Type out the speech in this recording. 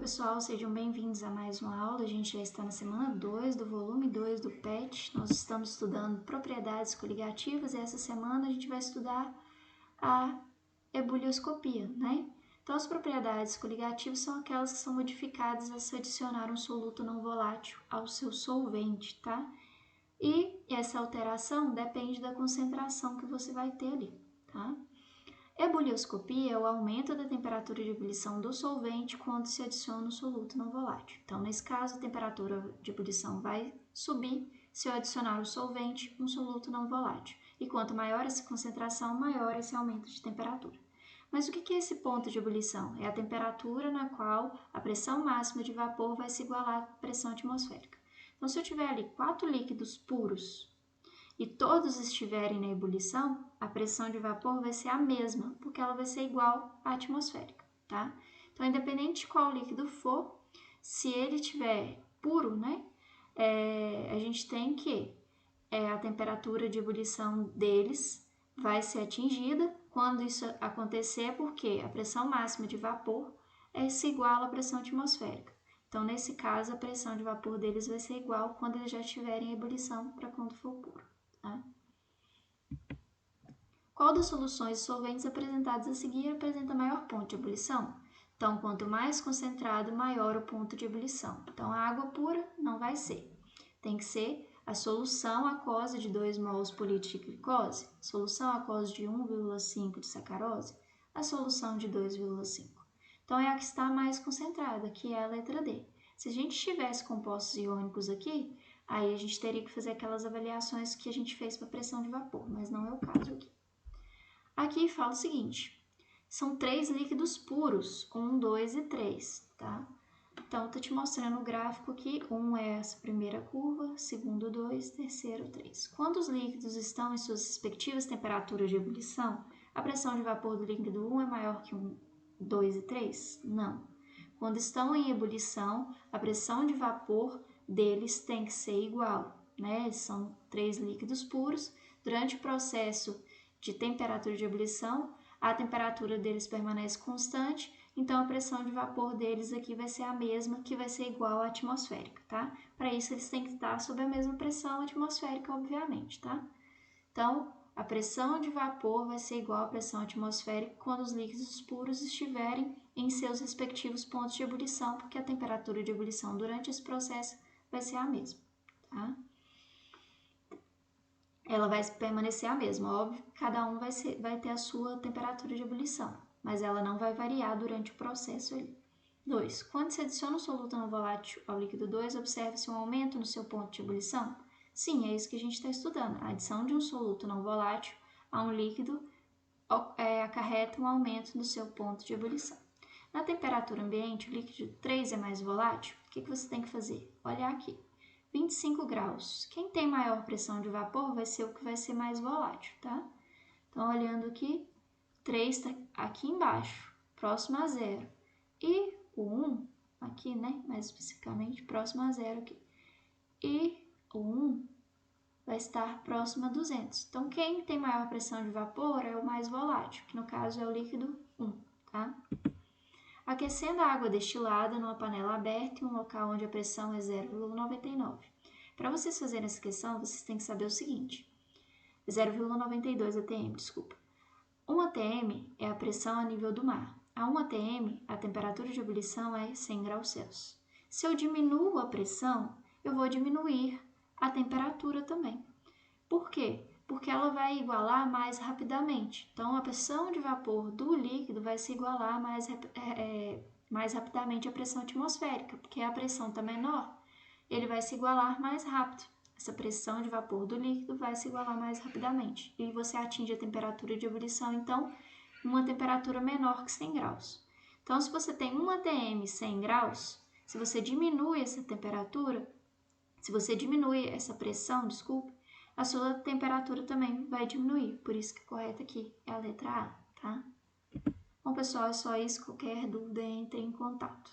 pessoal, sejam bem-vindos a mais uma aula. A gente já está na semana 2 do volume 2 do PET. Nós estamos estudando propriedades coligativas e essa semana a gente vai estudar a ebulioscopia, né? Então, as propriedades coligativas são aquelas que são modificadas a se adicionar um soluto não volátil ao seu solvente, tá? E essa alteração depende da concentração que você vai ter ali, tá? Ebulioscopia é o aumento da temperatura de ebulição do solvente quando se adiciona um soluto não volátil. Então, nesse caso, a temperatura de ebulição vai subir se eu adicionar o solvente, um soluto não volátil. E quanto maior essa concentração, maior esse aumento de temperatura. Mas o que é esse ponto de ebulição? É a temperatura na qual a pressão máxima de vapor vai se igualar à pressão atmosférica. Então, se eu tiver ali 4 líquidos puros e todos estiverem na ebulição, a pressão de vapor vai ser a mesma, porque ela vai ser igual à atmosférica, tá? Então, independente de qual líquido for, se ele estiver puro, né, a gente tem que a temperatura de ebulição deles vai ser atingida. Quando isso acontecer, porque a pressão máxima de vapor se iguala à pressão atmosférica. Então, nesse caso, a pressão de vapor deles vai ser igual quando eles já estiverem em ebulição para quando for puro. Tá? Qual das soluções e solventes apresentadas a seguir apresenta maior ponto de ebulição? Então, quanto mais concentrado, maior o ponto de ebulição. Então, a água pura não vai ser. Tem que ser a solução aquosa de 2 mols por litro de glicose, solução aquosa de 1,5 de sacarose, a solução de 2,5. Então, é a que está mais concentrada, que é a letra D. Se a gente tivesse compostos iônicos aqui, aí a gente teria que fazer aquelas avaliações que a gente fez para pressão de vapor, mas não é o caso aqui. Aqui fala o seguinte, são 3 líquidos puros, 1, 2 e 3, tá? Então, estou te mostrando o gráfico aqui, 1 é essa primeira curva, segundo 2, terceiro 3. Quando os líquidos estão em suas respectivas temperaturas de ebulição, a pressão de vapor do líquido 1 é maior que 1, 2 e 3? Não. Quando estão em ebulição, a pressão de vapor deles tem que ser igual, né? São 3 líquidos puros. Durante o processo de temperatura de ebulição, a temperatura deles permanece constante, então a pressão de vapor deles aqui vai ser a mesma, que vai ser igual à atmosférica, tá? Para isso, eles têm que estar sob a mesma pressão atmosférica, obviamente, tá? Então, a pressão de vapor vai ser igual à pressão atmosférica quando os líquidos puros estiverem em seus respectivos pontos de ebulição, porque a temperatura de ebulição durante esse processo vai ser a mesma, tá? Ela vai permanecer a mesma, óbvio, cada um vai ter a sua temperatura de ebulição, mas ela não vai variar durante o processo ali. 2. Quando se adiciona um soluto não volátil ao líquido 2, observa-se um aumento no seu ponto de ebulição? Sim, é isso que a gente está estudando. A adição de um soluto não volátil a um líquido acarreta um aumento no seu ponto de ebulição. Na temperatura ambiente, o líquido 3 é mais volátil. O que você tem que fazer? Olhar aqui. 25 graus. Quem tem maior pressão de vapor vai ser o que vai ser mais volátil, tá? Então, olhando aqui, 3 está aqui embaixo, próximo a zero. E o 1, aqui, né, mais especificamente, próximo a zero aqui. E o 1 vai estar próximo a 200. Então, quem tem maior pressão de vapor é o mais volátil, que no caso é o líquido 1, tá? Aquecendo a água destilada numa panela aberta em um local onde a pressão é 0,99. Para vocês fazerem essa questão, vocês têm que saber o seguinte. 0,92 atm, desculpa. 1 atm é a pressão a nível do mar. A 1 atm, a temperatura de ebulição é 100 graus Celsius. Se eu diminuo a pressão, eu vou diminuir a temperatura também. Por quê? Porque ela vai igualar mais rapidamente. Então, a pressão de vapor do líquido vai se igualar mais rapidamente à pressão atmosférica, porque a pressão está menor, ele vai se igualar mais rápido. Essa pressão de vapor do líquido vai se igualar mais rapidamente. E você atinge a temperatura de ebulição, então, uma temperatura menor que 100 graus. Então, se você tem 1 atm 100 graus, se você diminui essa temperatura, se você diminui essa pressão, desculpe, a sua temperatura também vai diminuir. Por isso que a correta aqui é a letra A, tá? Bom, pessoal, é só isso. Qualquer dúvida, entre em contato.